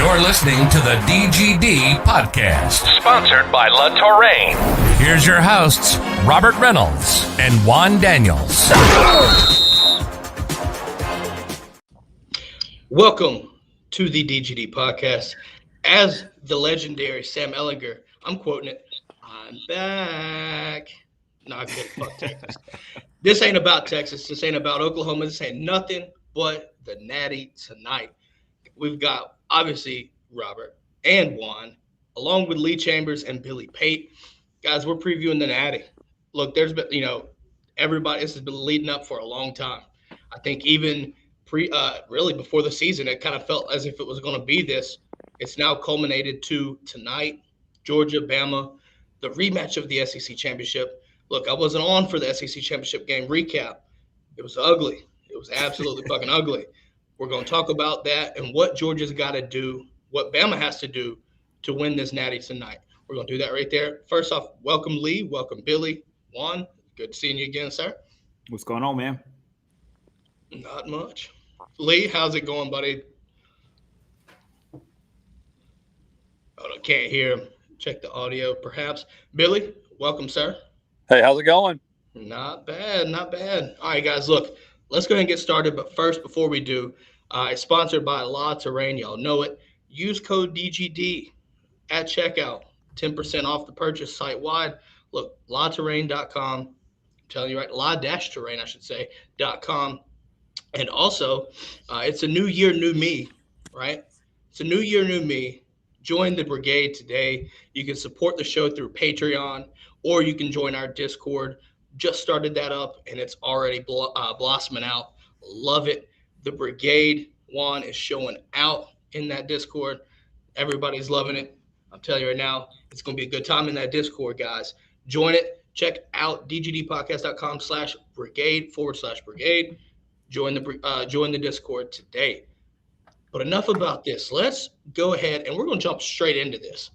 You're listening to the DGD podcast, sponsored by La Touraine. Here's your hosts, Robert Reynolds and Juan Daniels. Welcome to the DGD podcast. As the legendary Sam Ellinger, I'm quoting it, I'm back. No, I'm kidding. Fuck Texas. This ain't about Texas. This ain't about Oklahoma. This ain't nothing but the Natty tonight. We've got, obviously, Robert and Juan, along with Lee Chambers and Billy Pate. Guys, we're previewing the Natty. Look, there's been, everybody, this has been leading up for a long time. I think even really before the season, it kind of felt as if it was going to be this. It's now culminated to tonight, Georgia, Bama, the rematch of the SEC championship. Look, I wasn't on for the SEC championship game recap. It was ugly. It was absolutely fucking ugly. We're going to talk about that and what Georgia's got to do, what Bama has to do to win this Natty tonight. We're going to do that right there. First off, welcome Lee, welcome Billy, Juan. Good seeing you again, sir. What's going on, man? Not much. Lee, how's it going, buddy? Oh, I can't hear him. Check the audio, perhaps. Billy, welcome, sir. Hey, how's it going? Not bad, not bad. All right, guys, look, let's go ahead and get started. But first, before we do, it's sponsored by La Touraine. Y'all know it. Use code DGD at checkout. 10% off the purchase site-wide. Look, latouraine.com. I'm telling you right, la-touraine, I should say, .com. And also, it's a new year, new me, right? It's a new year, new me. Join the brigade today. You can support the show through Patreon, or you can join our Discord. Just started that up, and it's already blossoming out. Love it. The brigade, Juan, is showing out in that Discord. Everybody's loving it. I'm telling you right now, it's going to be a good time in that Discord, guys. Join it. Check out dgdpodcast.com/brigade/brigade. Join the Discord today. But enough about this. Let's go ahead, and we're going to jump straight into this.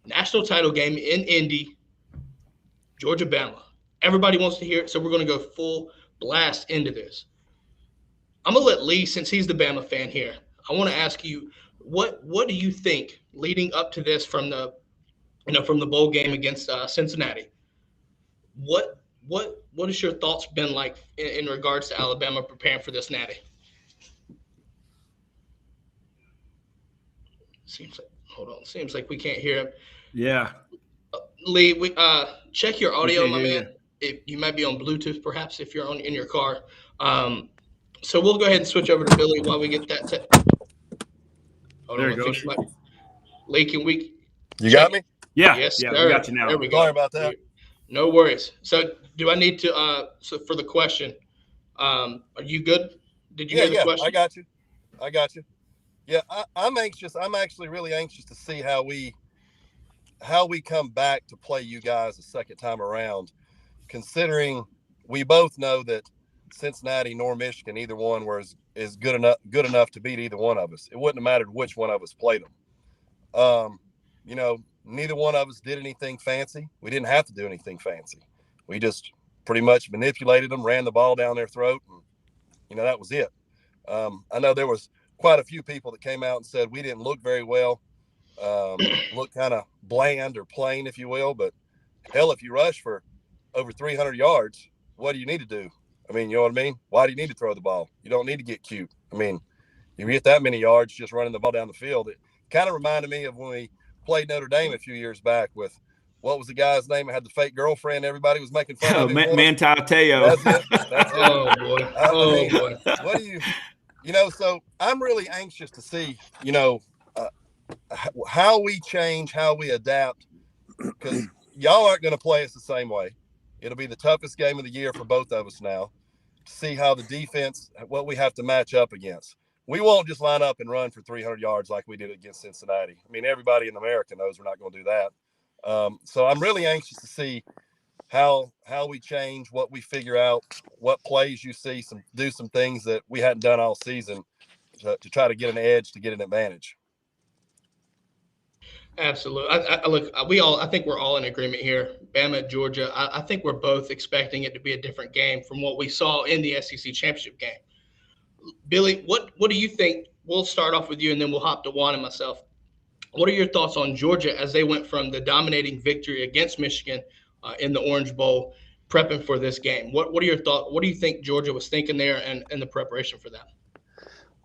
National title game in Indy, Georgia, Bama. Everybody wants to hear it, so we're going to go full blast into this. I'm going to let Lee, since he's the Bama fan here, I want to ask you, what do you think leading up to this from the bowl game against Cincinnati? What has your thoughts been like in regards to Alabama preparing for this Natty? Seems like we can't hear him. Yeah. Lee, we check your audio, my man. If you might be on Bluetooth, perhaps, if you're in your car. So we'll go ahead and switch over to Billy while we get that set. There you go. Lee, can we? You got me? Yeah. Yes, yeah, sir. we got you now. There we go. Sorry about that. No worries. So do I need to so for the question, are you good? Did you hear the question? I got you. Yeah, I'm anxious. I'm actually really anxious to see how we come back to play you guys a second time around, considering we both know that Cincinnati nor Michigan, either one is good enough to beat either one of us. It wouldn't have mattered which one of us played them. Neither one of us did anything fancy. We didn't have to do anything fancy. We just pretty much manipulated them, ran the ball down their throat, and that was it. I know there was quite a few people that came out and said we didn't look very well, look kind of bland or plain, if you will. But hell, if you rush for over 300 yards, what do you need to do? I mean, you know what I mean? Why do you need to throw the ball? You don't need to get cute. I mean, you get that many yards just running the ball down the field. It kind of reminded me of when we played Notre Dame a few years back with, what was the guy's name that had the fake girlfriend? Everybody was making fun of him. Manti Te'o. That's it. Oh, boy. Boy. What do you so I'm really anxious to see, how we change, how we adapt, because y'all aren't going to play us the same way. It'll be the toughest game of the year for both of us now. See how the defense, what we have to match up against. We won't just line up and run for 300 yards like we did against Cincinnati. I mean, everybody in America knows we're not going to do that. So I'm really anxious to see how we change, what we figure out, what plays you see, do some things that we hadn't done all season to try to get an edge, to get an advantage. Absolutely. I think we're all in agreement here. Bama, Georgia. I think we're both expecting it to be a different game from what we saw in the SEC championship game. Billy, what do you think? We'll start off with you, and then we'll hop to Juan and myself. What are your thoughts on Georgia as they went from the dominating victory against Michigan in the Orange Bowl, prepping for this game? What are your thoughts? What do you think Georgia was thinking there and the preparation for that?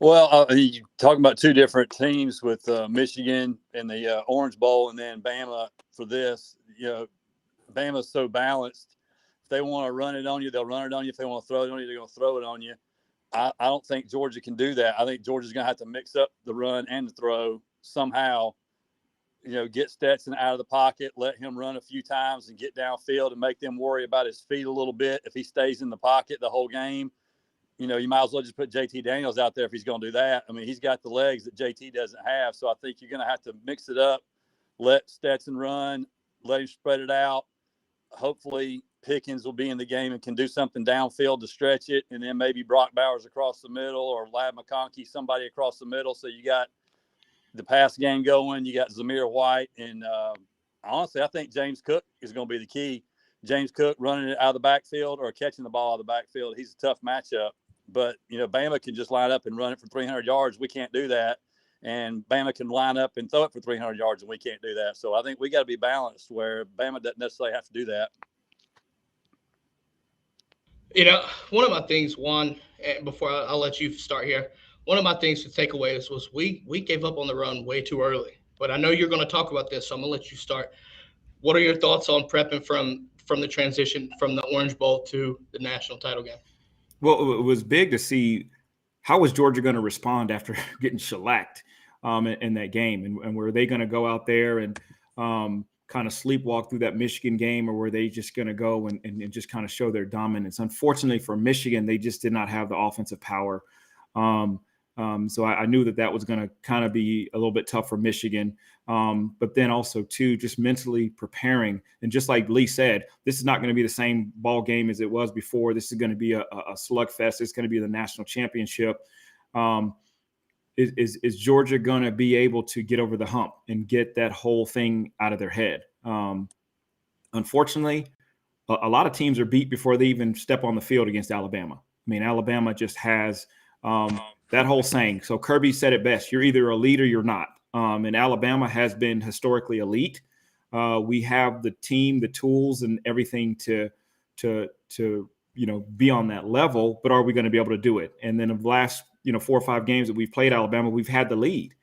Well, you're talking about two different teams with Michigan and the Orange Bowl, and then Bama for this. Bama's so balanced. If they want to run it on you, they'll run it on you. If they want to throw it on you, they're going to throw it on you. I don't think Georgia can do that. I think Georgia's going to have to mix up the run and the throw somehow. Get Stetson out of the pocket, let him run a few times and get downfield and make them worry about his feet a little bit. If he stays in the pocket the whole game, you might as well just put JT Daniels out there if he's going to do that. I mean, he's got the legs that JT doesn't have. So I think you're going to have to mix it up, let Stetson run, let him spread it out. Hopefully Pickens will be in the game and can do something downfield to stretch it. And then maybe Brock Bowers across the middle or Lab McConkey, somebody across the middle. So you got the pass game going. You got Zamir White. And honestly, I think James Cook is going to be the key. James Cook running it out of the backfield or catching the ball out of the backfield. He's a tough matchup. But, Bama can just line up and run it for 300 yards. We can't do that. And Bama can line up and throw it for 300 yards, and we can't do that. So I think we got to be balanced where Bama doesn't necessarily have to do that. One of my things, Juan, before I'll let you start here, one of my things to take away was we gave up on the run way too early. But I know you're going to talk about this, so I'm going to let you start. What are your thoughts on prepping from the transition from the Orange Bowl to the national title game? Well, it was big to see how was Georgia going to respond after getting shellacked in that game, and were they going to go out there and kind of sleepwalk through that Michigan game, or were they just going to go and just kind of show their dominance? Unfortunately for Michigan, they just did not have the offensive power. So I knew that was going to kind of be a little bit tough for Michigan. But then also, too, just mentally preparing. And just like Lee said, this is not going to be the same ball game as it was before. This is going to be a slugfest. It's going to be the national championship. Is Georgia going to be able to get over the hump and get that whole thing out of their head? Unfortunately, a lot of teams are beat before they even step on the field against Alabama. I mean, Alabama just has that whole saying. So Kirby said it best: you're either elite or you're not. And Alabama has been historically elite. We have the team, the tools, and everything to be on that level. But are we going to be able to do it? And then of the last 4 or 5 games that we've played Alabama, we've had the lead,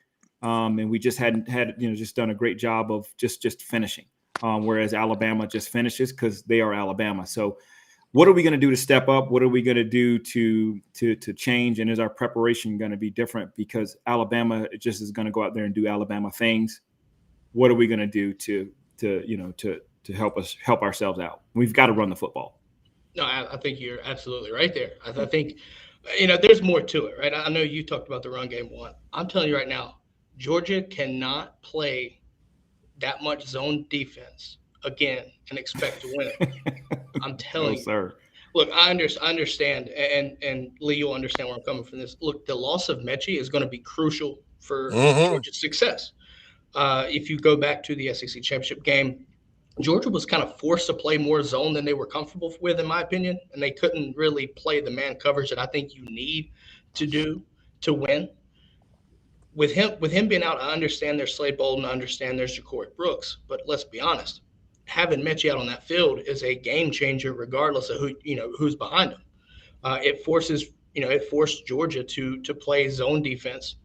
and we just hadn't had just done a great job of just finishing. Whereas Alabama just finishes because they are Alabama. So what are we going to do to step up? What are we going to do to change? And is our preparation going to be different? Because Alabama just is going to go out there and do Alabama things. What are we going to do to help ourselves out? We've got to run the football. No, I think you're absolutely right there. I think, there's more to it, right? I know you talked about the run game one. I'm telling you right now, Georgia cannot play that much zone defense again and expect to win it. I'm telling you. Sir. Look, I understand, and Lee, you'll understand where I'm coming from this. Look, the loss of Mechie is going to be crucial for Georgia's success. If you go back to the SEC championship game, Georgia was kind of forced to play more zone than they were comfortable with, in my opinion, and they couldn't really play the man coverage that I think you need to do to win. With him being out, I understand there's Slade Bolden, I understand there's Ja'Cory Brooks, but let's be honest. Having Mechie out on that field is a game changer, regardless of who's behind him. It forced Georgia to play zone defense,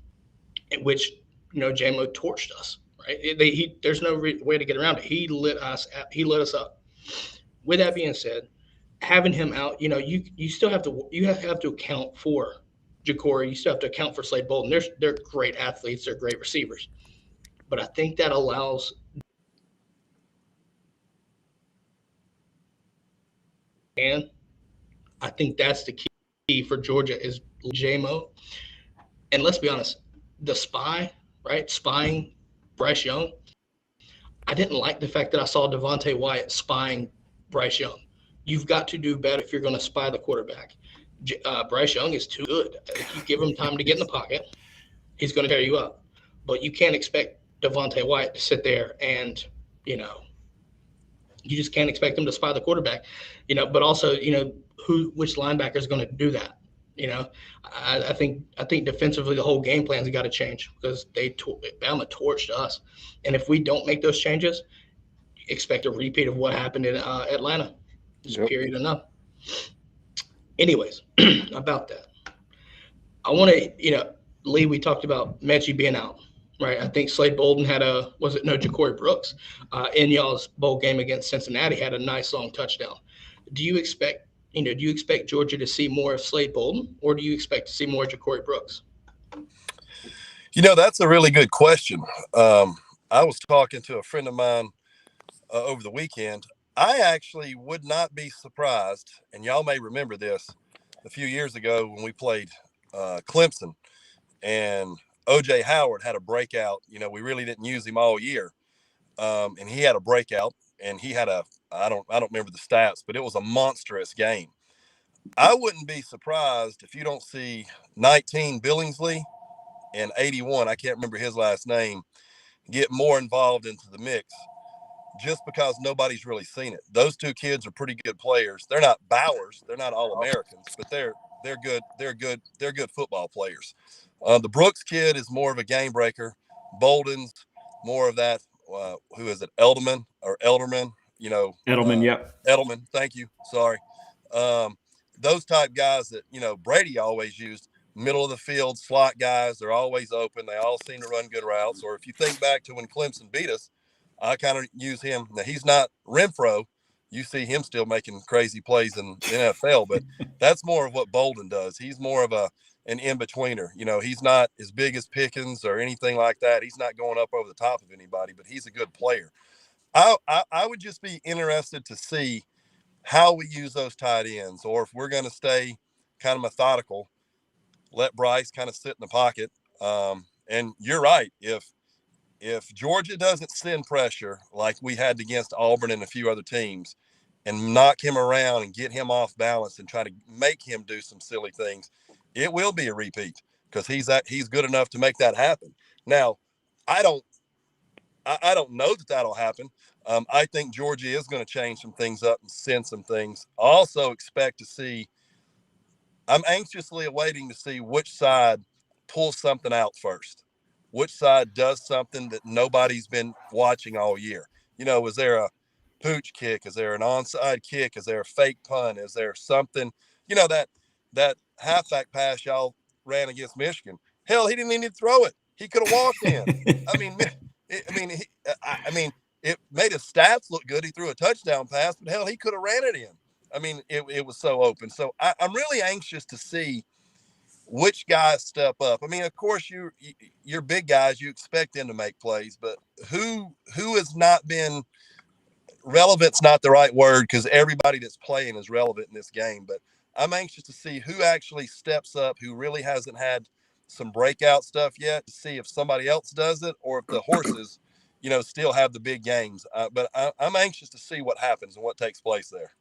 in which J-Mo torched us. Right? There's no way to get around it. He lit us up. With that being said, having him out, you still have to account for Ja'Cory. You still have to account for Slade Bolden. They're great athletes. They're great receivers. But I think that allows. And I think that's the key for Georgia is J-Mo. And let's be honest, the spying Bryce Young. I didn't like the fact that I saw Devontae Wyatt spying Bryce Young. You've got to do better if you're going to spy the quarterback. Bryce Young is too good. If you give him time to get in the pocket, he's going to tear you up. But you can't expect Devontae Wyatt to sit there and, you just can't expect him to spy the quarterback, but also, which linebacker is going to do that? You know, I think defensively the whole game plan's got to change because Bama torched us, and if we don't make those changes, expect a repeat of what happened in Atlanta. Just period enough. Anyways, about that, I want to Lee. We talked about Mechie being out, right? I think Slade Bolden had Ja'Cory Brooks in y'all's bowl game against Cincinnati had a nice long touchdown. Do you expect Georgia to see more of Slade Bolden, or do you expect to see more of Ja'Cory Brooks? That's a really good question. I was talking to a friend of mine over the weekend. I actually would not be surprised, and y'all may remember this a few years ago when we played Clemson, and O.J. Howard had a breakout. We really didn't use him all year, and he had a breakout, and he had I don't remember the stats, but it was a monstrous game. I wouldn't be surprised if you don't see 19 Billingsley and 81, I can't remember his last name, get more involved into the mix just because nobody's really seen it. Those two kids are pretty good players. They're not Bowers, they're not All-Americans, but they're good. They're good football players. The Brooks kid is more of a game breaker. Bolden's more of that. Who is it? Elderman? Edelman, yep. Edelman. Thank you. Sorry. Those type guys that Brady always used. Middle of the field slot guys. They're always open. They all seem to run good routes. Or if you think back to when Clemson beat us, I kind of use him. Now he's not Renfro. You see him still making crazy plays in the NFL, but that's more of what Bolden does. He's more of an in-betweener. He's not as big as Pickens or anything like that. He's not going up over the top of anybody, but he's a good player. I would just be interested to see how we use those tight ends, or if we're going to stay kind of methodical, let Bryce kind of sit in the pocket. And you're right. If Georgia doesn't send pressure like we had against Auburn and a few other teams and knock him around and get him off balance and try to make him do some silly things, it will be a repeat because he's good enough to make that happen. Now, I don't know that that'll happen. I think Georgia is going to change some things up and send some things. I also expect to see, I'm anxiously awaiting to see which side pulls something out first. Which side does something that nobody's been watching all year? Was there a pooch kick? Is there an onside kick? Is there a fake punt? Is there something, that halfback pass y'all ran against Michigan? Hell, he didn't even need to throw it. He could have walked in. It made his stats look good. He threw a touchdown pass, but hell, he could have ran it in. It was so open. So I'm really anxious to see which guys step up. Of course, you're big guys. You expect them to make plays, but who has not been relevant's not the right word because everybody that's playing is relevant in this game. But I'm anxious to see who actually steps up, who really hasn't had some breakout stuff yet, to see if somebody else does it or if the horses, still have the big games. But I'm anxious to see what happens and what takes place there.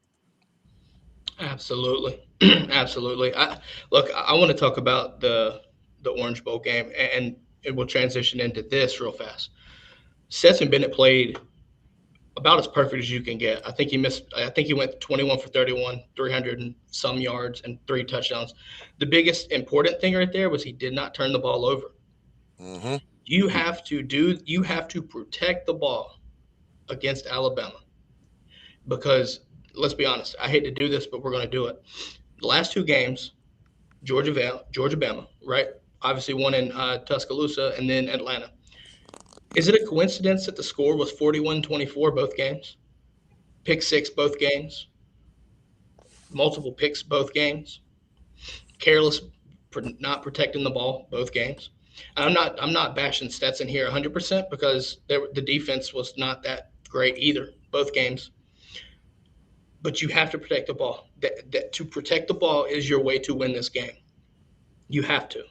Absolutely. Absolutely. I want to talk about the Orange Bowl game, and it will transition into this real fast. Stetson Bennett played about as perfect as you can get. I think he went 21 for 31, 300 and some yards and 3 touchdowns. The biggest important thing right there was he did not turn the ball over. Mm-hmm. You have to protect the ball against Alabama because let's be honest, I hate to do this, but we're going to do it. The last 2 games, Georgia, Bama, right? Obviously one in Tuscaloosa and then Atlanta. Is it a coincidence that the score was 41-24 both games? Pick 6 both games? Multiple picks both games? Careless not protecting the ball both games? And I'm not bashing Stetson here 100% because the defense was not that great either both games. But you have to protect the ball. To protect the ball is your way to win this game. You have to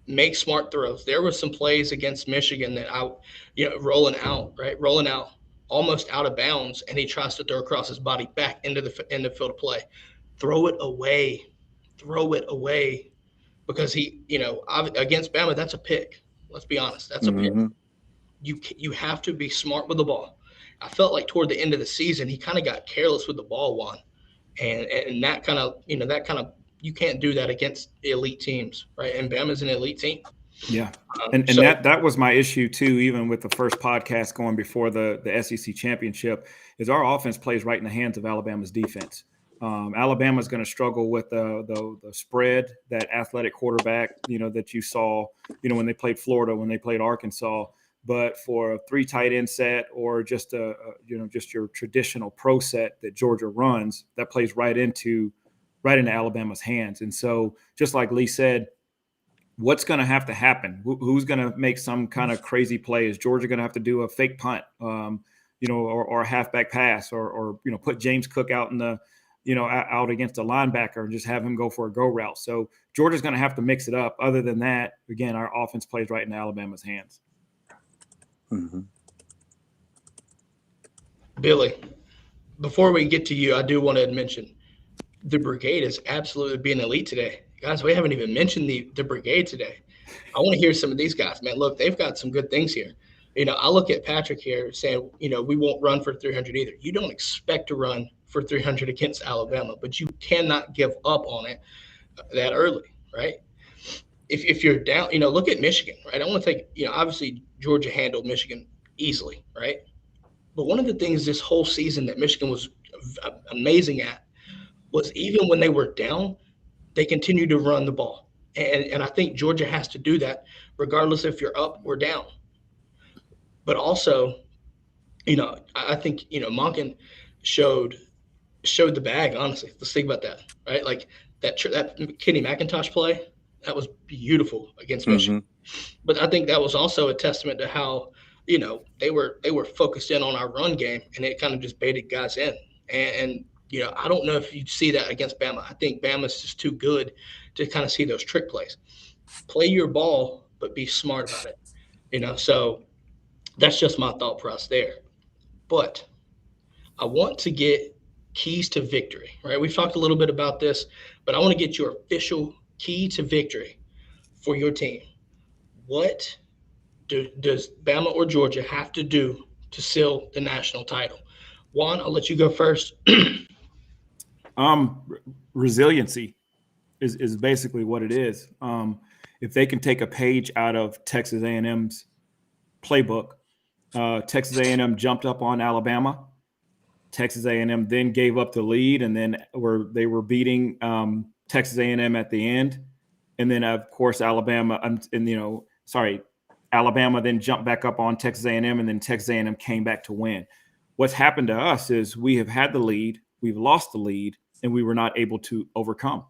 make smart throws. There were some plays against Michigan that rolling out almost out of bounds, and he tries to throw across his body back into the field of play. Throw it away, because against Bama, that's a pick. Let's be honest, that's a pick. You have to be smart with the ball. I felt like toward the end of the season, he kind of got careless with the ball, Juan, and that kind of You can't do that against elite teams, right? And Bama's an elite team. Yeah. And that was my issue too, even with the first podcast going before the SEC championship, is our offense plays right in the hands of Alabama's defense. Alabama's going to struggle with the spread, that athletic quarterback, that you saw, when they played Florida, when they played Arkansas. But for a 3 tight end set, or just just your traditional pro set that Georgia runs, that plays right into Alabama's hands. And so, just like Lee said, what's going to have to happen? Who's going to make some kind of crazy play? Is Georgia going to have to do a fake punt, or a halfback pass, or put James Cook out in the, out against a linebacker and just have him go for a go route? So Georgia's going to have to mix it up. Other than that, again, our offense plays right in Alabama's hands. Mm-hmm. Billy, before we get to you, I do want to mention the brigade is absolutely being elite today. Guys, we haven't even mentioned the brigade today. I want to hear some of these guys, man. Look, they've got some good things here. I look at Patrick here saying, we won't run for 300 either. You don't expect to run for 300 against Alabama, but you cannot give up on it that early, right? If you're down, look at Michigan, right? I want to take, obviously Georgia handled Michigan easily, right? But one of the things this whole season that Michigan was amazing at was, even when they were down, they continued to run the ball. And I think Georgia has to do that regardless if you're up or down. But also, I think, Monken showed the bag, honestly. Let's think about that, right? Like that Kenny McIntosh play, that was beautiful against Michigan. But I think that was also a testament to how, they were focused in on our run game, and it kind of just baited guys in. And I don't know if you see that against Bama. I think Bama's just too good to kind of see those trick plays. Play your ball, but be smart about it. So that's just my thought process there. But I want to get keys to victory, right? We've talked a little bit about this, but I want to get your official key to victory for your team. What does Bama or Georgia have to do to seal the national title? Juan, I'll let you go first. Resiliency is basically what it is. If they can take a page out of Texas A&M's playbook, Texas A&M jumped up on Alabama. Texas A&M then gave up the lead, and then they were beating Texas A&M at the end, and then of course Alabama then jumped back up on Texas A&M, and then Texas A&M came back to win. What's happened to us is we have had the lead, we've lost the lead, and we were not able to overcome.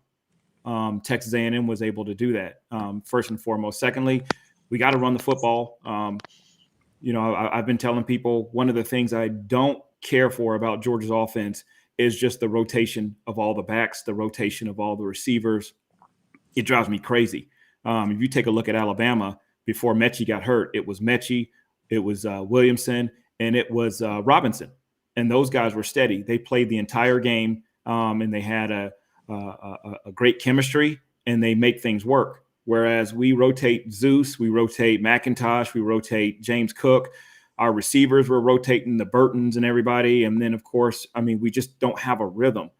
Texas A&M was able to do that, first and foremost. Secondly, we got to run the football. I've been telling people, one of the things I don't care for about Georgia's offense is just the rotation of all the backs, the rotation of all the receivers. It drives me crazy. If you take a look at Alabama, before Mechie got hurt, it was Mechie, it was Williamson, and it was Robinson. And those guys were steady. They played the entire game, and they had a great chemistry, and they make things work. Whereas we rotate Zeus, we rotate McIntosh, we rotate James Cook. Our receivers were rotating the Burtons and everybody. And then, of course, we just don't have a rhythm.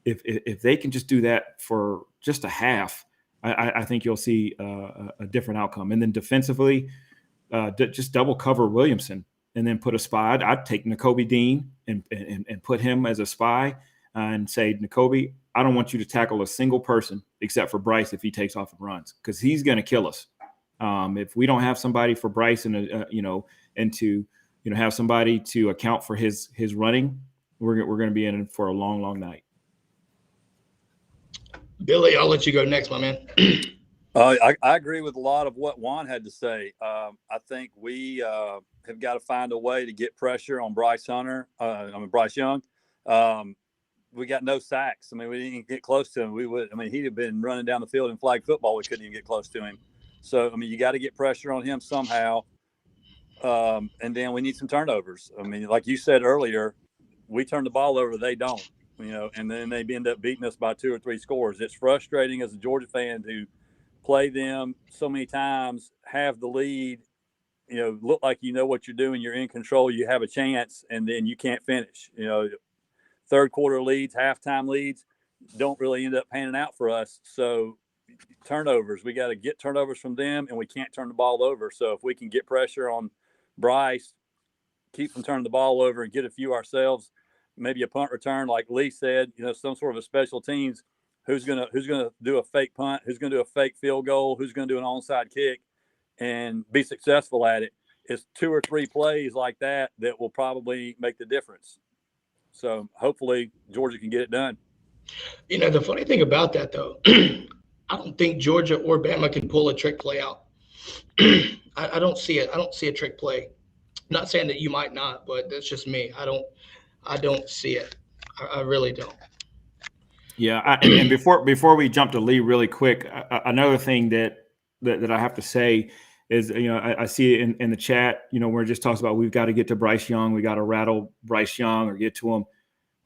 If they can just do that for just a half, I think you'll see a different outcome. And then defensively, just double cover Williamson and then put a spy. I'd take Nakobe Dean and put him as a spy and say, Nakobe, I don't want you to tackle a single person except for Bryce if he takes off and runs, because he's going to kill us. If we don't have somebody for Bryce and to have somebody to account for his running, we're going to be in for a long, long night. Billy, I'll let you go next, my man. I agree with a lot of what Juan had to say. I think we have got to find a way to get pressure on Bryce Young. We got no sacks. We didn't even get close to him. He'd have been running down the field in flag football. We couldn't even get close to him. So, you got to get pressure on him somehow. And then we need some turnovers. Like you said earlier, we turn the ball over, they don't, and then they end up beating us by 2 or 3 scores. It's frustrating as a Georgia fan to play them so many times, have the lead, look like you know what you're doing, you're in control, you have a chance, and then you can't finish. Third quarter leads, halftime leads, don't really end up panning out for us. So turnovers, we got to get turnovers from them, and we can't turn the ball over. So if we can get pressure on Bryce, keep from turning the ball over, and get a few ourselves, maybe a punt return, like Lee said, some sort of a special teams. Who's gonna do a fake punt? Who's gonna do a fake field goal? Who's gonna do an onside kick and be successful at it? It's 2 or 3 plays like that will probably make the difference. So hopefully Georgia can get it done. The funny thing about that, though, I don't think Georgia or Bama can pull a trick play out. I don't see it. I don't see a trick play. I'm not saying that you might not, but that's just me. I don't see it. I really don't. Yeah, and before we jump to Lee really quick, another thing that I have to say is, I see it in the chat, where it just talks about we've got to get to Bryce Young. We got to rattle Bryce Young or get to him.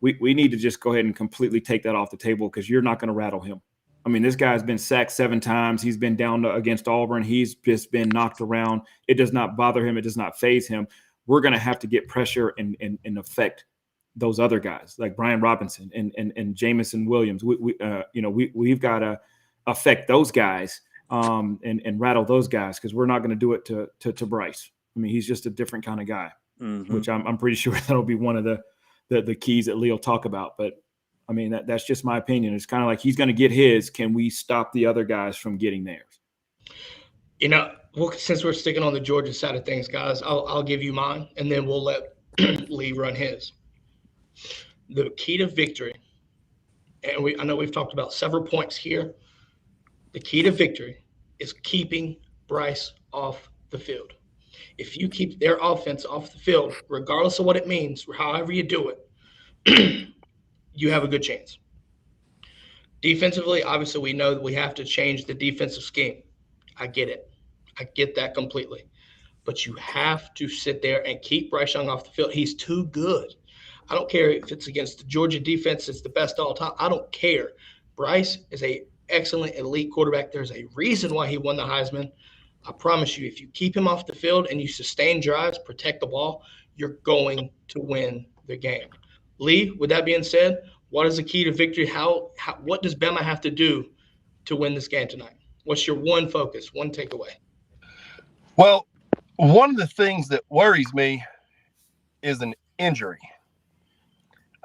We need to just go ahead and completely take that off the table, because you're not going to rattle him. I mean, this guy's been sacked 7 times. He's been down against Auburn. He's just been knocked around. It does not bother him. It does not faze him. We're going to have to get pressure and affect those other guys like Brian Robinson and Jamison Williams. We've got to affect those guys and rattle those guys, because we're not going to do it to Bryce. I mean, he's just a different kind of guy, which I'm pretty sure that'll be one of the keys that Lee will talk about. But I mean, that's just my opinion. It's kind of like he's going to get his. Can we stop the other guys from getting theirs? Well, since we're sticking on the Georgia side of things, guys, I'll give you mine, and then we'll let Lee run his. The key to victory, and I know we've talked about several points here. The key to victory is keeping Bryce off the field. If you keep their offense off the field, regardless of what it means, however you do it, you have a good chance. Defensively, obviously, we know that we have to change the defensive scheme. I get it. I get that completely. But you have to sit there and keep Bryce Young off the field. He's too good. I don't care if it's against the Georgia defense, it's the best all time. I don't care. Bryce is an excellent elite quarterback. There's a reason why he won the Heisman. I promise you, if you keep him off the field and you sustain drives, protect the ball, you're going to win the game. Lee, with that being said, what is the key to victory? What does Bama have to do to win this game tonight? What's your one focus, one takeaway? Well, one of the things that worries me is an injury.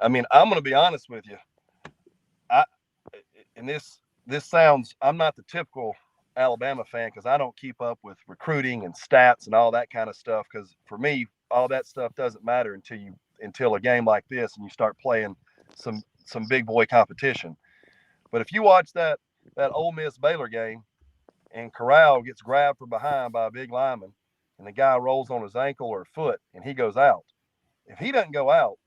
I mean, I'm going to be honest with you. This sounds, I'm not the typical Alabama fan, because I don't keep up with recruiting and stats and all that kind of stuff, because for me, all that stuff doesn't matter until a game like this and you start playing some big boy competition. But if you watch that Ole Miss Baylor game and Corral gets grabbed from behind by a big lineman and the guy rolls on his ankle or foot and he goes out, if he doesn't go out,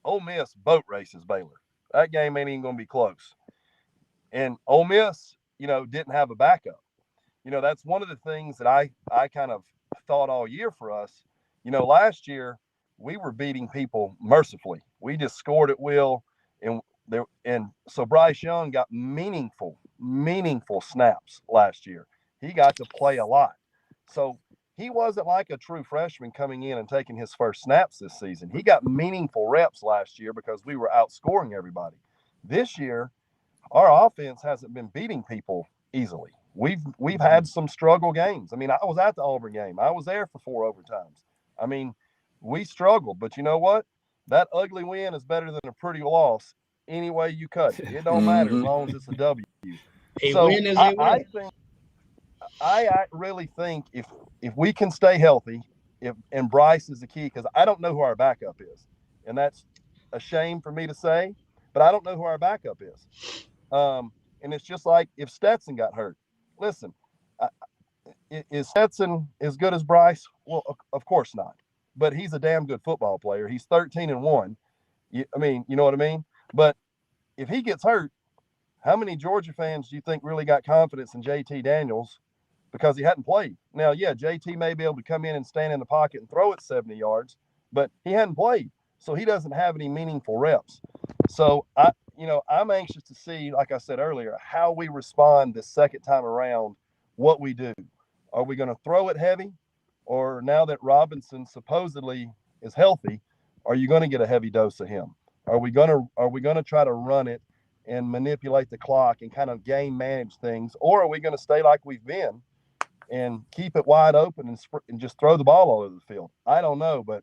Ole Miss boat races Baylor. That game ain't even going to be close. And Ole Miss, didn't have a backup. That's one of the things that I kind of thought all year for us. Last year we were beating people mercifully. We just scored at will, and so Bryce Young got meaningful snaps last year. He got to play a lot. So he wasn't like a true freshman coming in and taking his first snaps this season. He got meaningful reps last year because we were outscoring everybody. This year, our offense hasn't been beating people easily. We've had some struggle games. I mean, I was at the Auburn game. I was there for 4 overtimes. I mean, we struggled, but you know what? That ugly win is better than a pretty loss any way you cut it. It don't matter as long as it's a W. Win is a win. I really think if we can stay healthy, and Bryce is the key, because I don't know who our backup is, and that's a shame for me to say, but I don't know who our backup is. And it's just like if Stetson got hurt. Listen, is Stetson as good as Bryce? Well, of course not. But he's a damn good football player. He's 13-1. I mean, you know what I mean? But if he gets hurt, how many Georgia fans do you think really got confidence in JT Daniels because he hadn't played? Now, yeah, JT may be able to come in and stand in the pocket and throw it 70 yards, but he hadn't played. So he doesn't have any meaningful reps. So I'm anxious to see, like I said earlier, how we respond this second time around, what we do. Are we going to throw it heavy? Or now that Robinson supposedly is healthy, are you going to get a heavy dose of him? Are we going to try to run it and manipulate the clock and kind of game manage things? Or are we going to stay like we've been and keep it wide open and just throw the ball all over the field? I don't know, but,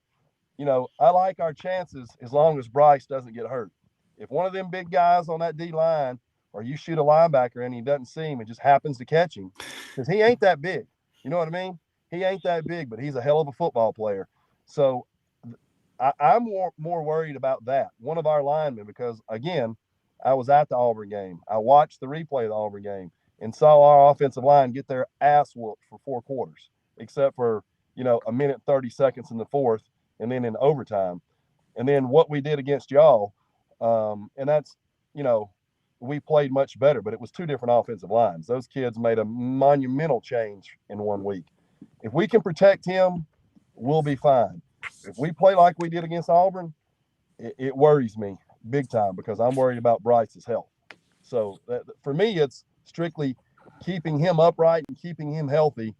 I like our chances as long as Bryce doesn't get hurt. If one of them big guys on that D line, or you shoot a linebacker and he doesn't see him and just happens to catch him, because he ain't that big. You know what I mean? He ain't that big, but he's a hell of a football player. So I'm more worried about that, one of our linemen, because, again, I was at the Auburn game. I watched the replay of the Auburn game and saw our offensive line get their ass whooped for 4 quarters, except for, a minute 30 seconds in the fourth and then in overtime. And then what we did against y'all, and that's, we played much better, but it was 2 different offensive lines. Those kids made a monumental change in 1 week. If we can protect him, we'll be fine. If we play like we did against Auburn, it worries me big time, because I'm worried about Bryce's health. So for me, it's strictly keeping him upright and keeping him healthy.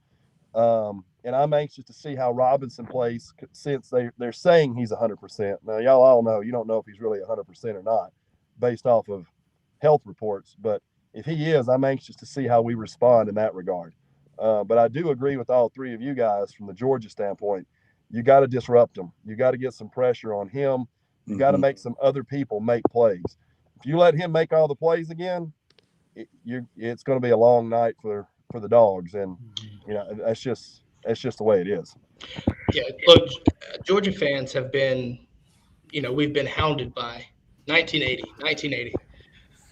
And I'm anxious to see how Robinson plays, since they're saying he's 100%. Now, y'all all know, you don't know if he's really 100% or not based off of health reports. But if he is, I'm anxious to see how we respond in that regard. But I do agree with all 3 of you guys from the Georgia standpoint. You got to disrupt him. You got to get some pressure on him. You got to make some other people make plays. If you let him make all the plays again, it's going to be a long night for the Dogs. And, that's just the way it is. Yeah, look, Georgia fans have been, we've been hounded by 1980.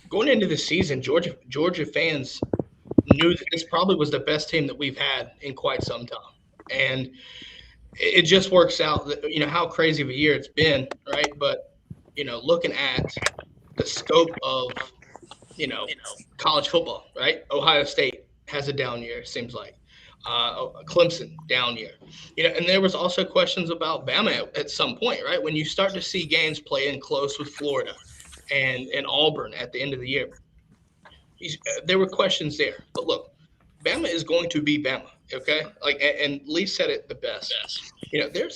Going into the season, Georgia fans knew that this probably was the best team that we've had in quite some time. And it just works out that, how crazy of a year it's been, right? But, looking at the scope of, college football, right? Ohio State has a down year, it seems like. Clemson, down year. And there was also questions about Bama at some point, right? When you start to see games play in close with Florida and Auburn at the end of the year, there were questions there. But look, Bama is going to be Bama, okay? And Lee said it the best.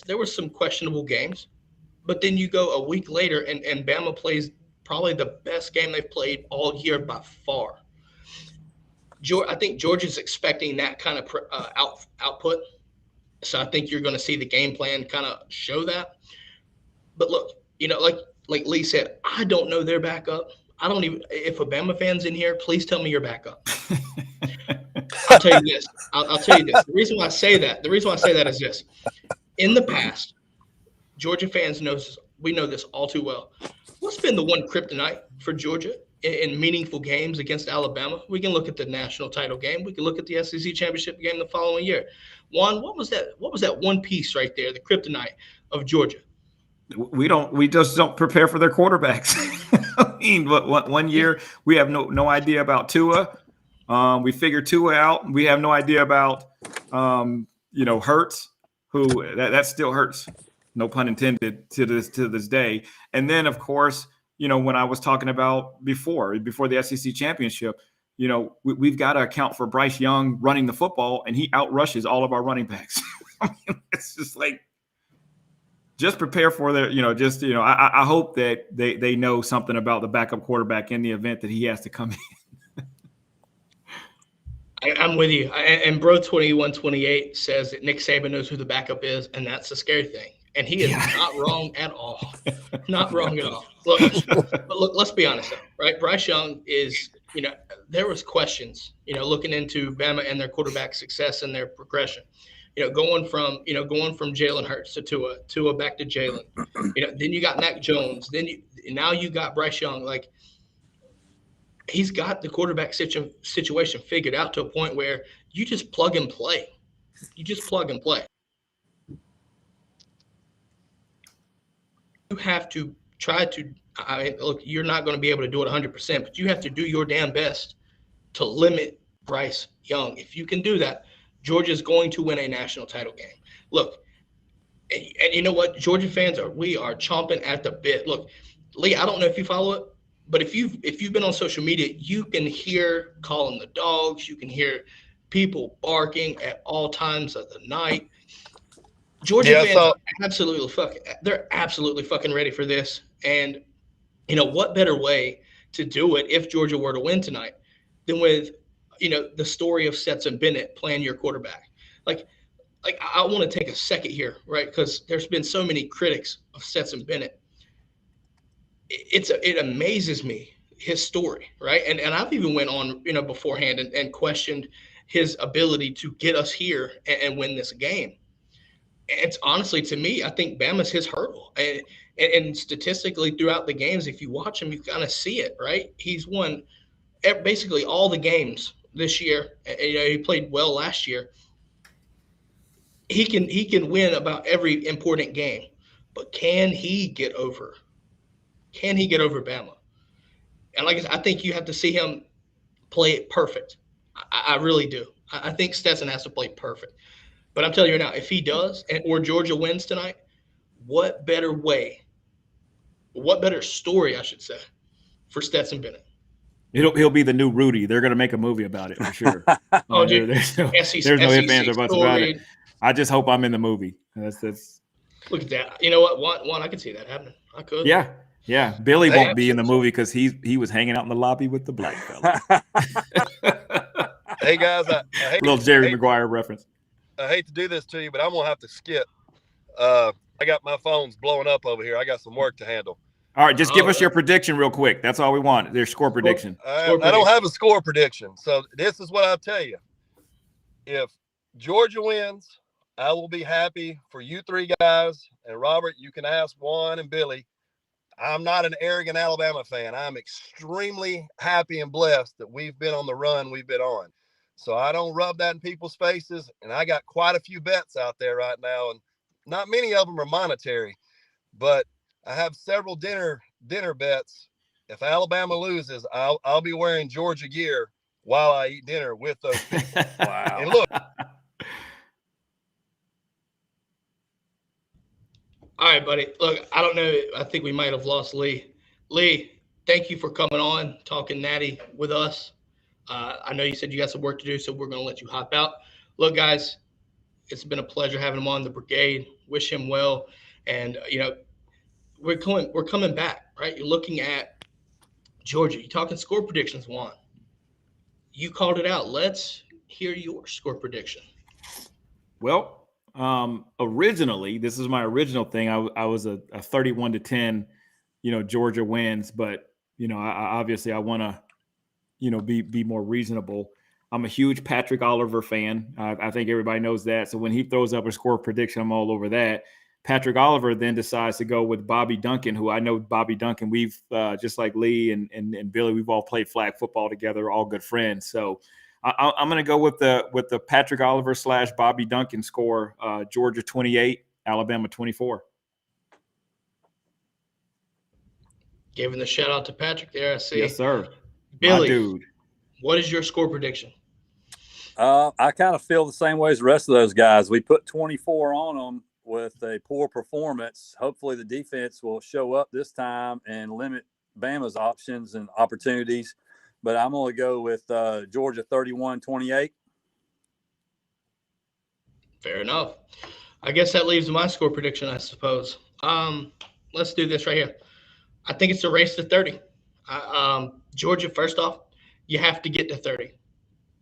There were some questionable games, but then you go a week later and Bama plays probably the best game they've played all year by far. I think Georgia's expecting that kind of output. So I think you're going to see the game plan kind of show that. But look, like Lee said, I don't know their backup. I don't even – if a Bama fan's in here, please tell me your backup. I'll tell you this. I'll tell you this. The reason why I say that is this. In the past, Georgia fans we know this all too well. What's been the one kryptonite for Georgia in meaningful games against Alabama? We can look at the national title game. We can look at the SEC championship game the following year. Juan, what was that one piece right there, the kryptonite of Georgia? We just don't prepare for their quarterbacks. I mean, one year we have no idea about Tua. We figured Tua out. We have no idea about Hurts, who that still hurts. No pun intended to this day. And then, of course, when I was talking about before the SEC championship, we've got to account for Bryce Young running the football, and he outrushes all of our running backs. I mean, it's just like, just prepare for their, I hope that they know something about the backup quarterback in the event that he has to come in. I'm with you. And Bro 2128 says that Nick Saban knows who the backup is, and that's the scary thing. And he is not wrong at all. Not wrong at all. Look, let's be honest, though, right? Bryce Young is, there was questions, looking into Bama and their quarterback success and their progression. Going from Jalen Hurts to Tua back to Jalen. Then you got Mac Jones. Now you got Bryce Young. Like, he's got the quarterback situation figured out to a point where you just plug and play. You have to try to look, you're not going to be able to do it 100%, but you have to do your damn best to limit Bryce Young. If you can do that, Georgia's going to win a national title game. Look, and you know what? Georgia fans we are chomping at the bit. Look, Lee, I don't know if you follow it, but if you've been on social media, you can hear calling the dogs. You can hear people barking at all times of the night. Georgia fans are absolutely fucking ready for this. And what better way to do it if Georgia were to win tonight than with, the story of Stetson Bennett playing your quarterback. Like I want to take a second here, right? Because there's been so many critics of Stetson Bennett. It amazes me, his story, right? And I've even went on, beforehand and questioned his ability to get us here and win this game. It's honestly, to me, I think Bama's his hurdle. And statistically throughout the games, if you watch him, you kind of see it, right? He's won basically all the games this year. He played well last year. He can win about every important game, but can he get over? Can he get over Bama? And like I said, I think you have to see him play it perfect. I really do. I think Stetson has to play perfect. But I'm telling you now, if he does, or Georgia wins tonight, what better story, I should say, for Stetson Bennett? He'll be the new Rudy. They're going to make a movie about it for sure. Dude, there's no SEC ifs, ands, or buts about it. story. I just hope I'm in the movie. That's. Look at that. You know what? One, I could see that happening. I could. Yeah. Billy won't be in the movie because he was hanging out in the lobby with the black fella. Hey guys, I hate little Jerry Maguire reference. I hate to do this to you, but I'm gonna have to skip. I got my phone's blowing up over here. I got some work to handle. All right, just give us your prediction real quick. That's all we want. Their score prediction. I don't have a score prediction, so this is what I'll tell you. If Georgia wins, I will be happy for you three guys. And Robert, you can ask Juan and Billy. I'm not an arrogant Alabama fan. I'm extremely happy and blessed that we've been on the run we've been on. So I don't rub that in people's faces. And I got quite a few bets out there right now. And not many of them are monetary, but I have several dinner bets. If Alabama loses, I'll be wearing Georgia gear while I eat dinner with those people. Wow. And look. All right, buddy. Look, I don't know. I think we might have lost Lee. Lee, thank you for coming on, talking Natty with us. I know you said you got some work to do, so we're going to let you hop out. Look, guys, it's been a pleasure having him on the brigade. Wish him well. And, we're coming back, right? You're looking at Georgia. You're talking score predictions, Juan. You called it out. Let's hear your score prediction. Well, originally, this is my original thing. I was a 31-10, Georgia wins, but obviously I want to, be more reasonable. I'm a huge Patrick Oliver fan. I think everybody knows that. So when he throws up a score prediction, I'm all over that. Patrick Oliver then decides to go with Bobby Duncan, who I know Bobby Duncan. We've just like Lee and Billy, we've all played flag football together, all good friends. So I'm going to go with the Patrick Oliver / Bobby Duncan score. Georgia 28, Alabama 24. Giving the shout out to Patrick there. I see. Yes, sir. Billy, my dude. What is your score prediction? I kind of feel the same way as the rest of those guys. We put 24 on them with a poor performance. Hopefully the defense will show up this time and limit Bama's options and opportunities. But I'm going to go with Georgia 31-28. Fair enough. I guess that leaves my score prediction, I suppose. Let's do this right here. I think it's a race to 30. Georgia, first off, you have to get to 30,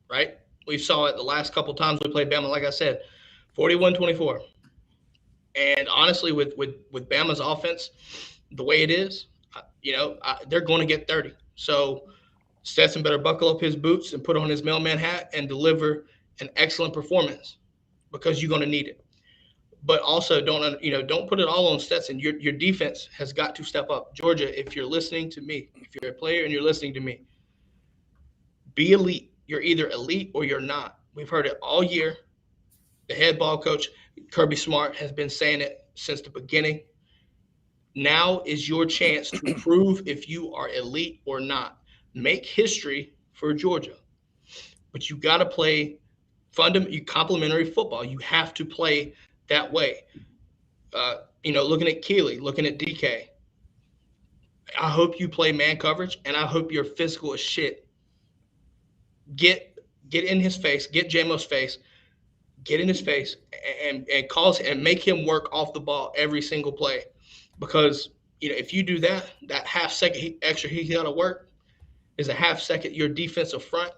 right? We saw it the last couple times we played Bama, like I said, 41-24. And honestly, with Bama's offense, the way it is, they're going to get 30. So Stetson better buckle up his boots and put on his mailman hat and deliver an excellent performance because you're going to need it. But also don't put it all on Stetson. Your defense has got to step up. Georgia, if you're listening to me, if you're a player and you're listening to me, be elite. You're either elite or you're not. We've heard it all year. The head ball coach, Kirby Smart, has been saying it since the beginning. Now is your chance to prove if you are elite or not. Make history for Georgia. But you got to play complementary football. You have to play that way. Looking at Keeley, looking at DK. I hope you play man coverage, and I hope you're physical as shit. Get in his face, get JMO's face, get in his face, and make him work off the ball every single play. Because if you do that half second extra he got to work, is a half second your defensive front,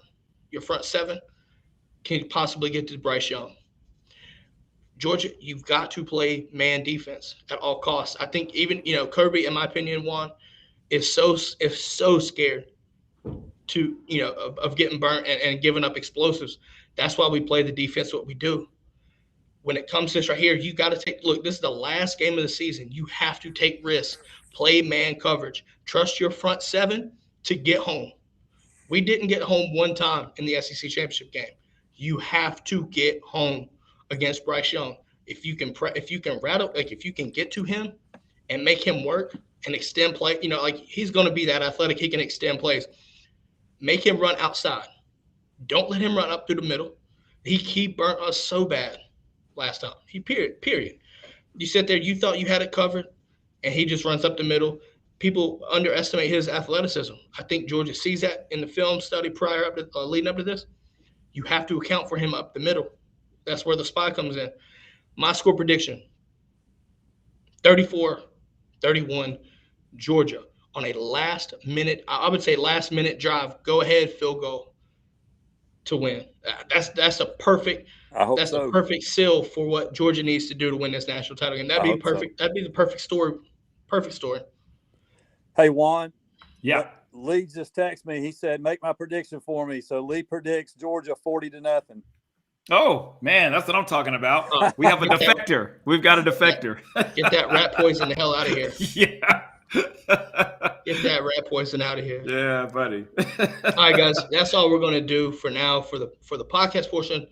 your front seven, can possibly get to Bryce Young. Georgia, you've got to play man defense at all costs. I think even, Kirby, in my opinion, is so scared to, of getting burnt and giving up explosives. That's why we play the defense what we do. When it comes to this right here, you got to look, this is the last game of the season. You have to take risks, play man coverage, trust your front seven to get home. We didn't get home one time in the SEC championship game. You have to get home against Bryce Young. If you can get to him and make him work and extend play, he's going to be that athletic. He can extend plays. Make him run outside. Don't let him run up through the middle. He burnt us so bad last time. Period. You sit there, you thought you had it covered, and he just runs up the middle. People underestimate his athleticism. I think Georgia sees that in the film study leading up to this. You have to account for him up the middle. That's where the spy comes in. My score prediction, 34-31, Georgia on a last minute drive, go ahead field goal to win. That's a perfect a perfect seal for what Georgia needs to do to win this national title game. That'd be perfect. So. That'd be the perfect story. Perfect story. Hey, Juan. Yeah. Lee just texted me. He said, make my prediction for me. So Lee predicts Georgia 40-0. Oh, man, that's what I'm talking about. We have a defector. We've got a defector. Get that rat poison the hell out of here. Yeah. Get that rat poison out of here. Yeah, buddy. All right, guys. That's all we're going to do for now for the podcast portion.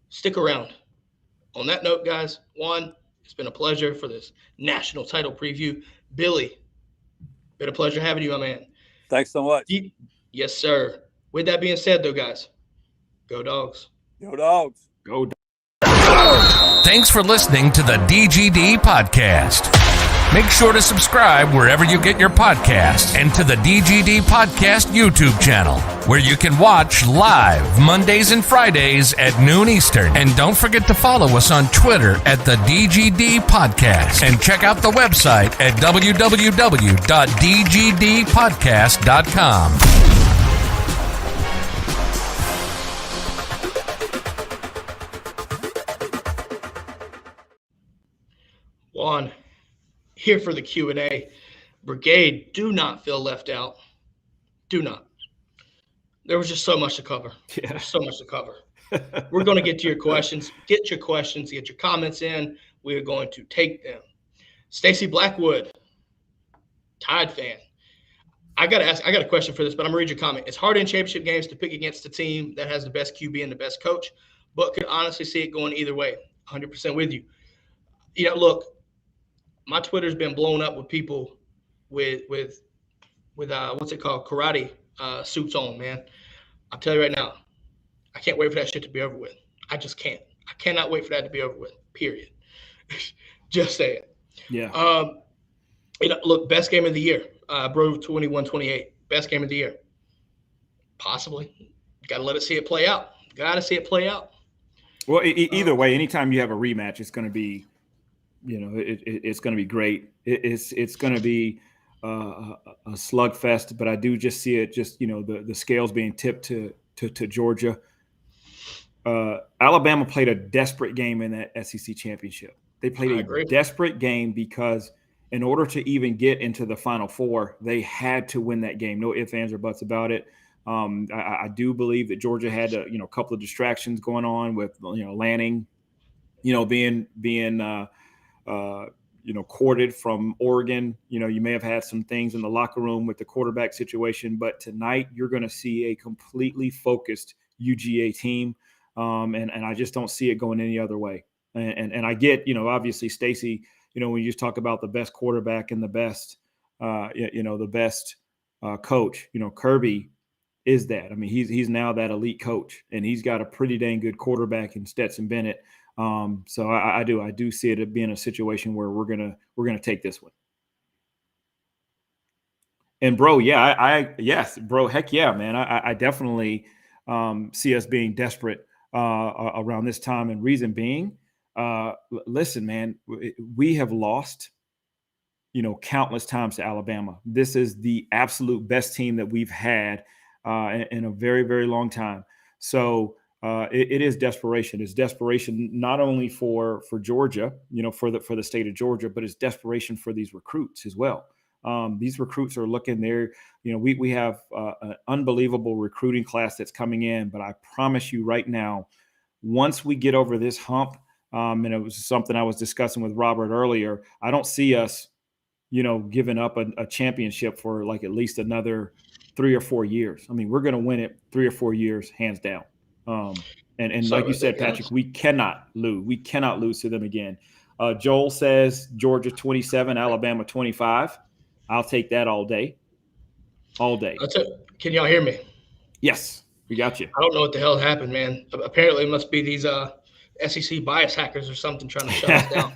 Stick around. On that note, guys, Juan, it's been a pleasure for this national title preview. Billy, been a pleasure having you, my man. Thanks so much. Yes, sir. With that being said, though, guys, go Dogs. Go Dogs. Go Dogs. Thanks for listening to the DGD podcast. Make sure to subscribe wherever you get your podcasts and to the DGD Podcast YouTube channel, where you can watch live Mondays and Fridays at noon Eastern. And don't forget to follow us on Twitter at the DGD Podcast. And check out the website at www.dgdpodcast.com. Juan, here for the Q&A. Brigade, do not feel left out. Do not. There was just so much to cover. Yeah. There's so much to cover. We're going to get to your questions. Get your questions. Get your comments in. We are going to take them. Stacy Blackwood, Tide fan. I got a question for this, but I'm going to read your comment. It's hard in championship games to pick against a team that has the best QB and the best coach, but could honestly see it going either way. 100% with you. Look, my Twitter's been blown up with people with what's it called, karate suits on, man. I'll tell you right now, I can't wait for that shit to be over with. I just can't. I cannot wait for that to be over with. Period. Just saying. Yeah. Look, best game of the year. Bro, 21-28. Best game of the year. Possibly. Got to let it see it play out. Well, either way, anytime you have a rematch, it's going to be. It's going to be great. It's going to be a slugfest, but I do just see it the scales being tipped to Georgia. Alabama played a desperate game in that SEC championship. They played a desperate game because in order to even get into the Final Four, they had to win that game. No ifs, ands, or buts about it. I do believe that Georgia had a couple of distractions going on with Lanning, being courted from Oregon. You may have had some things in the locker room with the quarterback situation, but tonight you're going to see a completely focused UGA team. And I just don't see it going any other way. And I get, obviously Stacy, when you just talk about the best quarterback and the best, the best coach, Kirby is that. I mean, he's now that elite coach, and he's got a pretty dang good quarterback in Stetson Bennett. So I do see it being a situation where we're gonna take this one. And bro, yeah, yes, bro, heck yeah, man. I definitely see us being desperate around this time, and reason being, listen, man, we have lost, countless times to Alabama. This is the absolute best team that we've had in a very, very long time. So it is desperation. It's desperation not only for Georgia, for the state of Georgia, but it's desperation for these recruits as well. These recruits are looking there. We have an unbelievable recruiting class that's coming in, but I promise you right now, once we get over this hump, and it was something I was discussing with Robert earlier, I don't see us, giving up a championship for like at least another 3 or 4 years. I mean, we're going to win it 3 or 4 years, hands down. And like you said, Patrick, we cannot lose. We cannot lose to them again. Joel says Georgia 27, Alabama 25. I'll take that all day. All day. That's it. Can y'all hear me? Yes, we got you. I don't know what the hell happened, man. Apparently, it must be these SEC bias hackers or something trying to shut us down.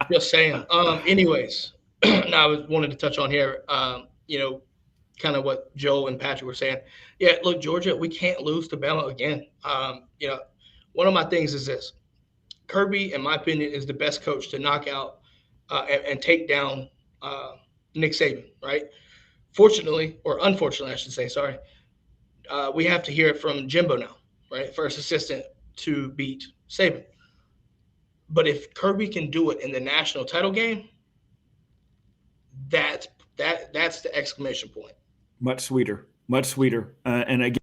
Just saying. Anyways, now I wanted to touch on here, kind of what Joe and Patrick were saying. Yeah, look, Georgia, we can't lose to Bama again. One of my things is this. Kirby, in my opinion, is the best coach to knock out and take down Nick Saban, right? Fortunately, or unfortunately, I should say, sorry, we have to hear it from Jimbo now, right? First assistant to beat Saban. But if Kirby can do it in the national title game, that's the exclamation point. Much sweeter, much sweeter. And again,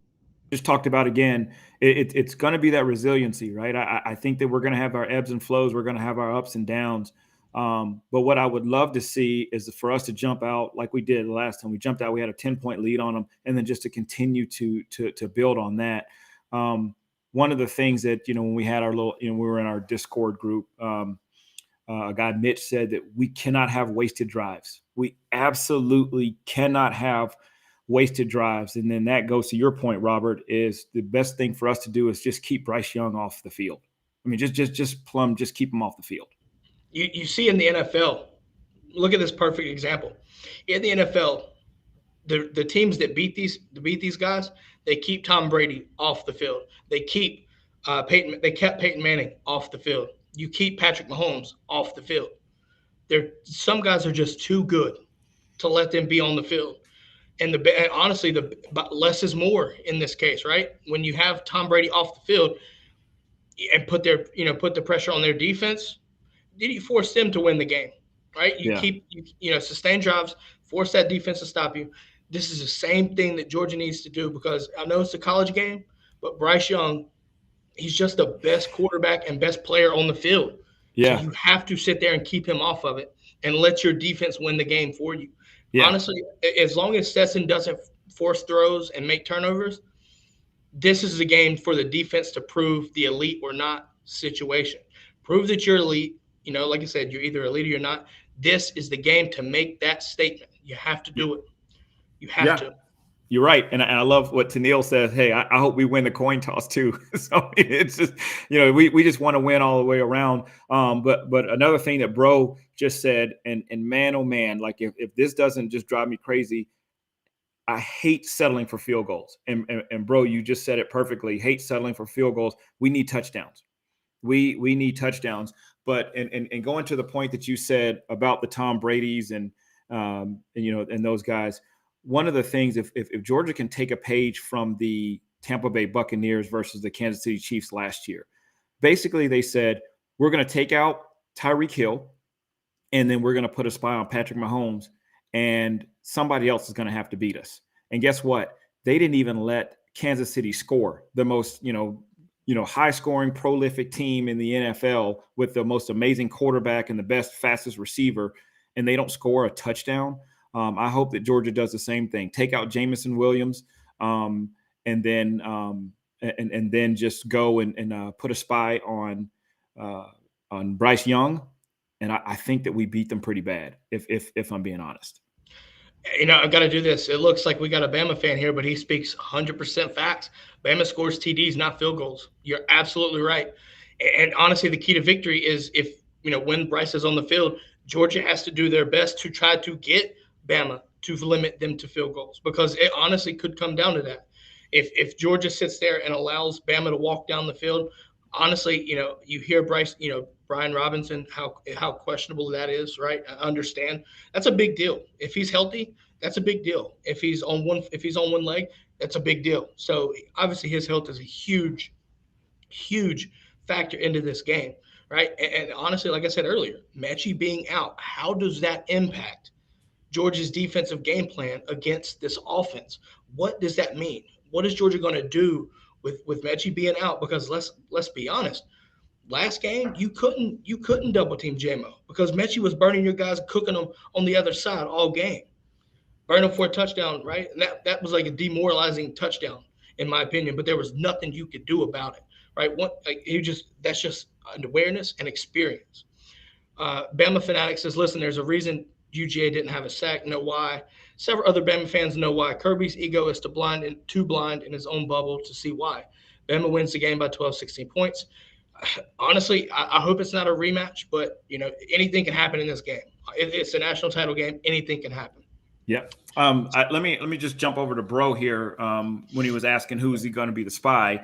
just talked about again, it's going to be that resiliency, right? I think that we're going to have our ebbs and flows. We're going to have our ups and downs. But what I would love to see is for us to jump out like we did the last time. We jumped out, we had a 10-point lead on them, and then just to continue to build on that. One of the things that, when we had our little, we were in our Discord group, a guy, Mitch, said that we cannot have wasted drives. We absolutely cannot have wasted drives. And then that goes to your point, Robert, is the best thing for us to do is just keep Bryce Young off the field. I mean, just keep him off the field. You see in the NFL, look at this perfect example. In the NFL, the teams that beat these guys, they keep Tom Brady off the field. They keep kept Peyton Manning off the field. You keep Patrick Mahomes off the field. Some guys are just too good to let them be on the field. And honestly, the less is more in this case, right? When you have Tom Brady off the field and put the pressure on their defense, you force them to win the game, right? You keep sustain drives, force that defense to stop you. This is the same thing that Georgia needs to do, because I know it's a college game, but Bryce Young, he's just the best quarterback and best player on the field. Yeah. So you have to sit there and keep him off of it and let your defense win the game for you. Yeah. Honestly, as long as Stetson doesn't force throws and make turnovers, this is the game for the defense to prove the elite or not situation. Prove that you're elite. Like I said, you're either elite or you're not. This is the game to make that statement. You have to do it. You have to. You're right. And I love what Tennille says. Hey, I hope we win the coin toss too. So it's just, we just want to win all the way around. But another thing that Bro just said, and man, oh man, like if this doesn't just drive me crazy, I hate settling for field goals. And Bro, you just said it perfectly. Hate settling for field goals. We need touchdowns. We need touchdowns. But and going to the point that you said about the Tom Brady's and those guys, one of the things, if Georgia can take a page from the Tampa Bay Buccaneers versus the Kansas City Chiefs last year, basically they said, we're going to take out Tyreek Hill, and then we're going to put a spy on Patrick Mahomes, and somebody else is going to have to beat us. And guess what? They didn't even let Kansas City score, the most, high-scoring, prolific team in the NFL with the most amazing quarterback and the best, fastest receiver, and they don't score a touchdown. I hope that Georgia does the same thing. Take out Jamison Williams, and then just go and put a spy on Bryce Young, and I think that we beat them pretty bad, if I'm being honest. I've got to do this. It looks like we got a Bama fan here, but he speaks 100% facts. Bama scores TDs, not field goals. You're absolutely right. And honestly, the key to victory is when Bryce is on the field, Georgia has to do their best to try to get Bama to limit them to field goals, because it honestly could come down to that. If Georgia sits there and allows Bama to walk down the field, honestly, you hear Brian Robinson, how questionable that is, right? I understand. That's a big deal. If he's healthy, that's a big deal. If he's on one leg, That's a big deal. So obviously his health is a huge, huge factor into this game, right? And honestly, like I said earlier, Mechie being out, how does that impact Georgia's defensive game plan against this offense? What does that mean? What is Georgia going to do with Mechie being out? Because let's be honest, last game you couldn't double team JMO because Mechie was burning your guys, cooking them on the other side all game, burning them for a touchdown, right? And that was like a demoralizing touchdown in my opinion. But there was nothing you could do about it, right? That's just an awareness and experience. Bama Fanatic says, listen, there's a reason UGA didn't have a sack. Know why. Several other Bama fans know why. Kirby's ego is too blind in his own bubble to see why. Bama wins the game by 12, 16 points. Honestly, I hope it's not a rematch, but, anything can happen in this game. It's a national title game. Anything can happen. Yep. Let me just jump over to Bro here. When he was asking who is he going to be the spy,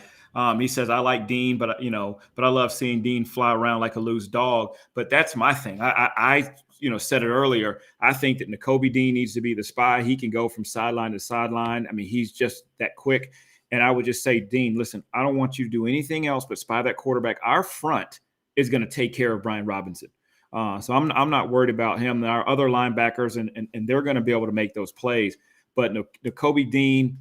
he says I like Dean, but I love seeing Dean fly around like a loose dog. But that's my thing. I said it earlier. I think that Nakobe Dean needs to be the spy. He can go from sideline to sideline. I mean, he's just that quick. And I would just say, Dean, listen, I don't want you to do anything else but spy that quarterback. Our front is going to take care of Brian Robinson. So I'm not worried about him. Our other linebackers, and they're going to be able to make those plays. But Nakobe Dean,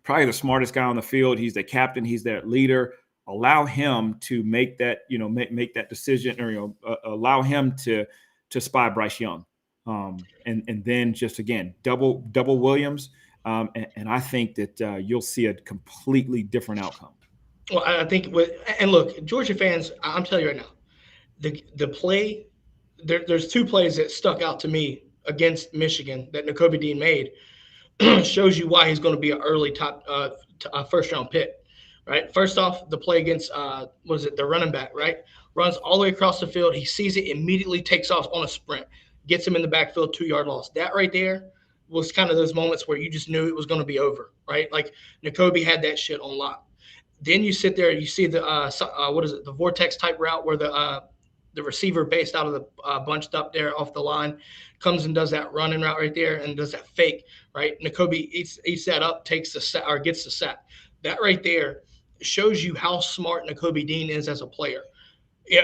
probably the smartest guy on the field. He's the captain. He's their leader. Allow him to make that, make that decision, or allow him to spy Bryce Young, and then just again double Williams, and I think that you'll see a completely different outcome. Well, I think and look, Georgia fans, I'm telling you right now, the play. There's two plays that stuck out to me against Michigan that Nakobe Dean made. Shows you why he's going to be an early top first round pick, right? First off, the play against the running back, right? Runs all the way across the field. He sees it, immediately takes off on a sprint, gets him in the backfield, 2-yard loss. That right there was kind of those moments where you just knew it was going to be over, right? Like Nakobe had that shit on lock. Then you sit there, you see the the vortex type route where the receiver based out of the bunched up there off the line comes and does that running route right there and does that fake, right? Nakobe eats that up, takes the sack or gets the sack. That right there shows you how smart Nakobe Dean is as a player. Yeah,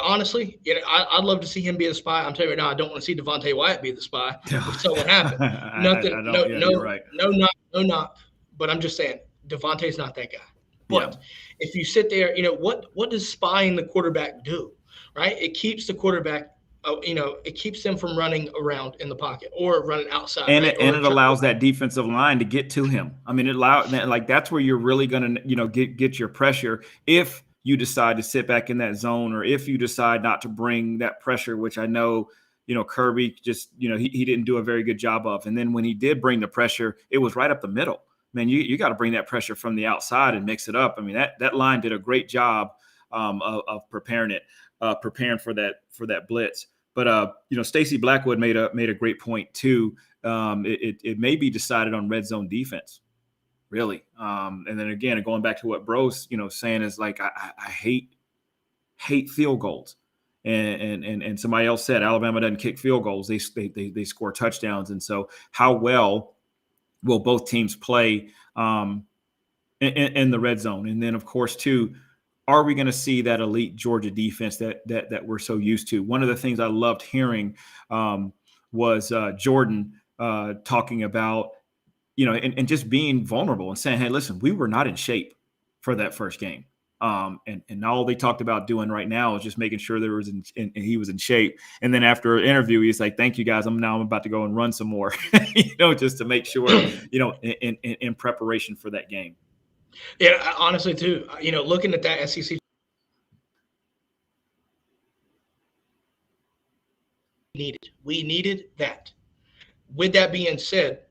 honestly, I'd love to see him be the spy. I'm telling you right now, I don't want to see Devontae Wyatt be the spy. So what happened? Nothing. No knock. But I'm just saying, Devontae's not that guy. But if you sit there, what does spying the quarterback do? Right? It keeps the quarterback, it keeps them from running around in the pocket or running outside. And it allows that defensive line to get to him. I mean, that's where you're really going to, get your pressure if you decide to sit back in that zone, or if you decide not to bring that pressure, which I know, Kirby just, he didn't do a very good job of. And then when he did bring the pressure, it was right up the middle. Man, you got to bring that pressure from the outside and mix it up. I mean, that line did a great job of preparing for that blitz. But Stacey Blackwood made a great point too. It may be decided on red zone defense, really. And then again, going back to what Bro's saying is like I hate field goals. And somebody else said Alabama doesn't kick field goals; they score touchdowns. And so how well will both teams play in the red zone? And then, of course, too, are we going to see that elite Georgia defense that we're so used to? One of the things I loved hearing was Jordan talking about, and just being vulnerable and saying, hey, listen, we were not in shape for that first game. And all they talked about doing right now is just making sure he was in shape. And then after an interview, he's like, thank you guys. I'm about to go and run some more, just to make sure, in preparation for that game. Yeah, honestly too, looking at that SEC, we needed that. With that being said,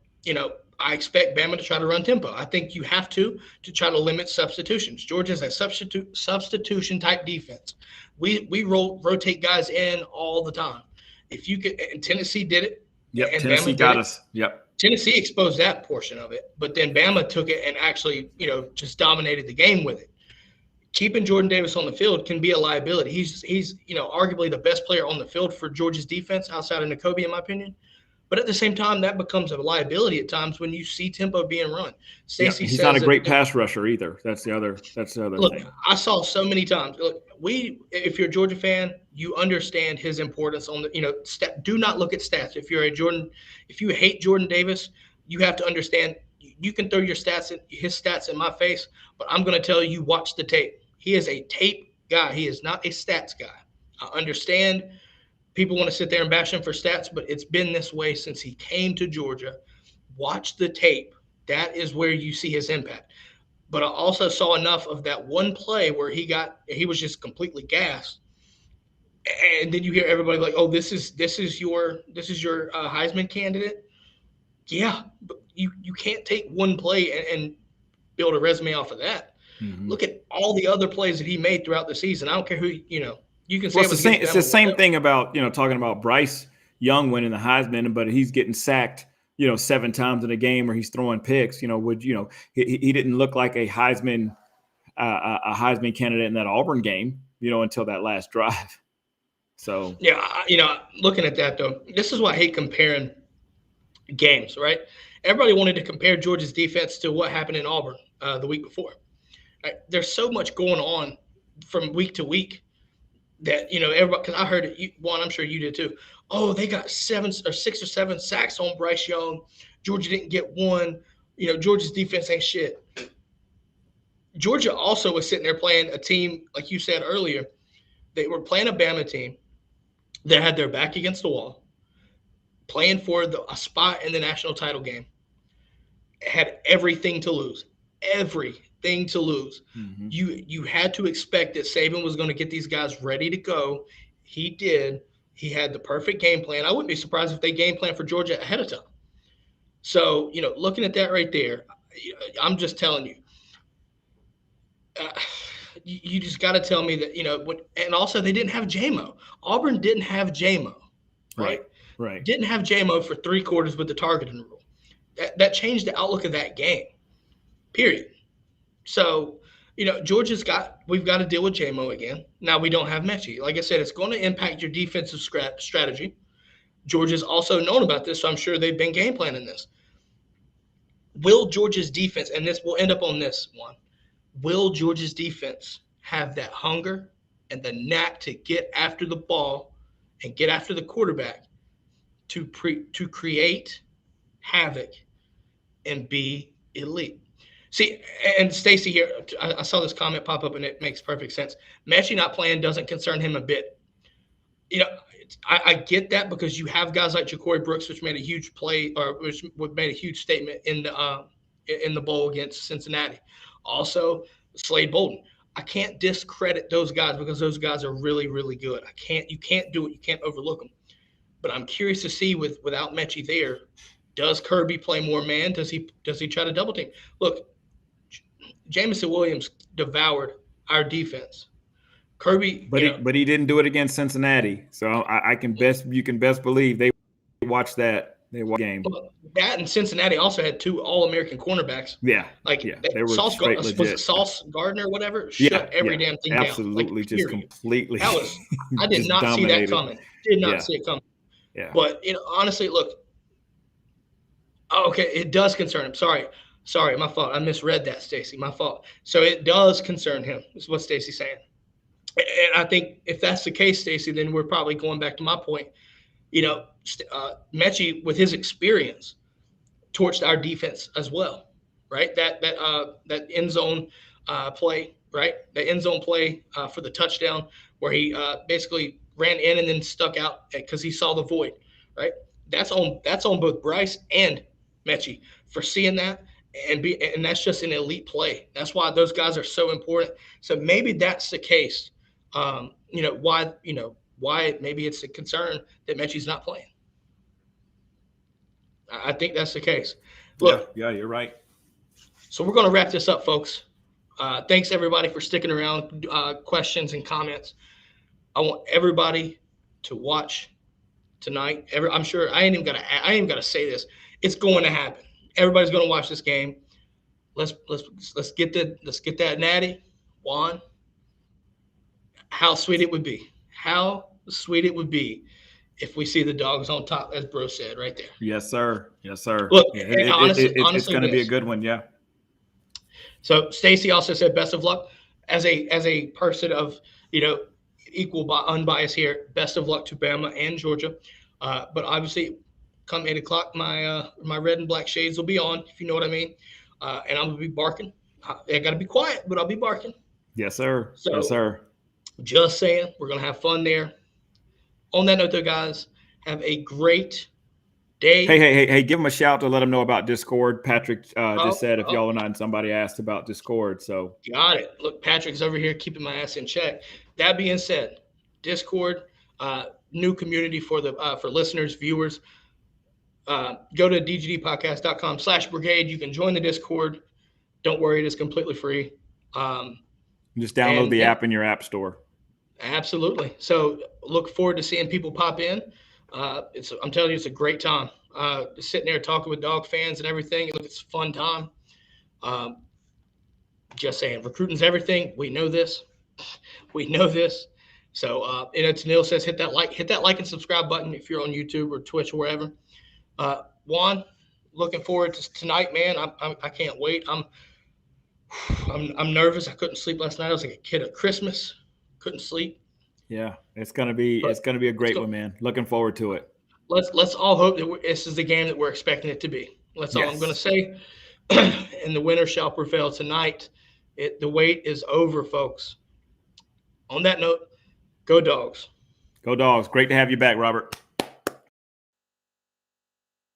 I expect Bama to try to run tempo. I think you have to try to limit substitutions. Georgia's a substitution type defense. We rotate guys in all the time. If you could, and Tennessee did it. Yep, and Tennessee got us. Yep. Tennessee exposed that portion of it, but then Bama took it and actually, just dominated the game with it. Keeping Jordan Davis on the field can be a liability. He's arguably the best player on the field for Georgia's defense outside of Nakobe, in my opinion. But at the same time, that becomes a liability at times when you see tempo being run. Stacey he's says not a that, great pass rusher either. That's the other look, thing. I saw so many times. Look, if you're a Georgia fan, you understand his importance on the, do not look at stats. If you hate Jordan Davis, you have to understand. You can throw his stats in my face, but I'm going to tell you, watch the tape. He is a tape guy. He is not a stats guy. I understand people want to sit there and bash him for stats, but it's been this way since he came to Georgia. Watch the tape. That is where you see his impact. But I also saw enough of that one play where he was just completely gassed, and then you hear everybody like, "Oh, this is your Heisman candidate." Yeah, but you can't take one play and build a resume off of that. Mm-hmm. Look at all the other plays that he made throughout the season. I don't care who you can say Well, it was against it's Bama, the same whatever. thing about talking about Bryce Young winning the Heisman, but he's getting sacked 7 times in a game, or he's throwing picks. He didn't look like a Heisman candidate in that Auburn game, until that last drive. So yeah, looking at that though, this is why I hate comparing games. Right? Everybody wanted to compare Georgia's defense to what happened in Auburn the week before. Right? There's so much going on from week to week that everybody. Because I heard it. Juan, I'm sure you did too. Oh, they got 6 or 7 sacks on Bryce Young. Georgia didn't get one. Georgia's defense ain't shit. Georgia also was sitting there playing a team, like you said earlier. They were playing a Bama team that had their back against the wall, playing for a spot in the national title game. Had everything to lose. Everything to lose. mm-hmm. You had to expect that Saban was going to get these guys ready to go. He did. He had the perfect game plan. I wouldn't be surprised if they game plan for Georgia ahead of time. So, looking at that right there, I'm just telling you, you just got to tell me that, and also they didn't have JMO. Auburn didn't have JMO, right? Right. Didn't have JMO for 3 quarters with the targeting rule. That changed the outlook of that game, period. So, we've got to deal with JMO again. Now we don't have Mechie. Like I said, it's going to impact your defensive strategy. Georgia's also known about this, so I'm sure they've been game planning this. Will Georgia's defense, and this will end up on this one, will Georgia's defense have that hunger and the knack to get after the ball and get after the quarterback to create havoc and be elite? See, and Stacey here, I saw this comment pop up, and it makes perfect sense. Mechie not playing doesn't concern him a bit. I get that because you have guys like Ja'Cory Brooks, which made a huge play, or which made a huge statement in the bowl against Cincinnati. Also, Slade Bolden. I can't discredit those guys because those guys are really, really good. You can't do it. You can't overlook them. But I'm curious to see without Mechie there, does Kirby play more man? Does he try to double team? Look, Jamison Williams devoured our defense. Kirby, But he didn't do it against Cincinnati. So you can best believe they watched that. They watched the game. That and Cincinnati also had 2 All-American cornerbacks. Yeah. They were straight legit. Was it Sauce Gardner or whatever? Shut every damn thing down. Absolutely, just completely. I did not dominated. see that coming. Did not see it coming. Yeah. But honestly, look. Okay, it does concern him. Sorry, my fault. I misread that, Stacey. My fault. So it does concern him. Is what Stacey's saying. And I think if that's the case, Stacey, then we're probably going back to my point. Mechie, with his experience, torched our defense as well, right? That end zone play, right? The end zone play for the touchdown where he basically ran in and then stuck out because he saw the void, right? That's on both Bryce and Mechie for seeing that, and that's just an elite play. That's why those guys are so important. So maybe that's the case. Why maybe it's a concern that Mechie's not playing. I think that's the case. Look, yeah, you're right. So we're going to wrap this up, folks. Thanks everybody for sticking around. Questions and comments. I want everybody to watch tonight. I'm sure I ain't even got to say this. It's going to happen. Everybody's going to watch this game. Let's get that Natty, Juan. How sweet it would be. How sweet it would be if we see the dogs on top, as Bro said right there. Yes, sir. Yes, sir. Look, Yeah, and honestly, it's going to be a this. good one. Yeah. So Stacy also said, "Best of luck." As a person of equal unbiased here, best of luck to Bama and Georgia. But obviously, come 8 o'clock, my red and black shades will be on, if you know what I mean. And I'm gonna be barking. I gotta be quiet, but I'll be barking. Yes, sir. So, yes, sir. Just saying, we're gonna have fun there. On that note, though, guys, have a great day. Hey! Give them a shout to let them know about Discord. Patrick just said if y'all are not, somebody asked about Discord. So got it. Look, Patrick's over here keeping my ass in check. That being said, Discord, new community for listeners, viewers. Go to dgdpodcast.com/brigade. You can join the Discord. Don't worry, it is completely free. Just download the app in your app store. Absolutely. So look forward to seeing people pop in. I'm telling you, it's a great time. Sitting there talking with dog fans and everything. It's a fun time. Just saying, recruiting's everything. We know this. So, Neil says, hit that like and subscribe button if you're on YouTube or Twitch or wherever. Juan, looking forward to tonight, man. I can't wait. I'm nervous. I couldn't sleep last night. I was like a kid at Christmas. Couldn't sleep. Yeah, it's gonna be a great one, man. Looking forward to it. Let's all hope that this is the game that we're expecting it to be. That's all I'm going to say. And the winner shall prevail tonight. The wait is over, folks. On that note, go Dogs. Go Dogs. Great to have you back, Robert.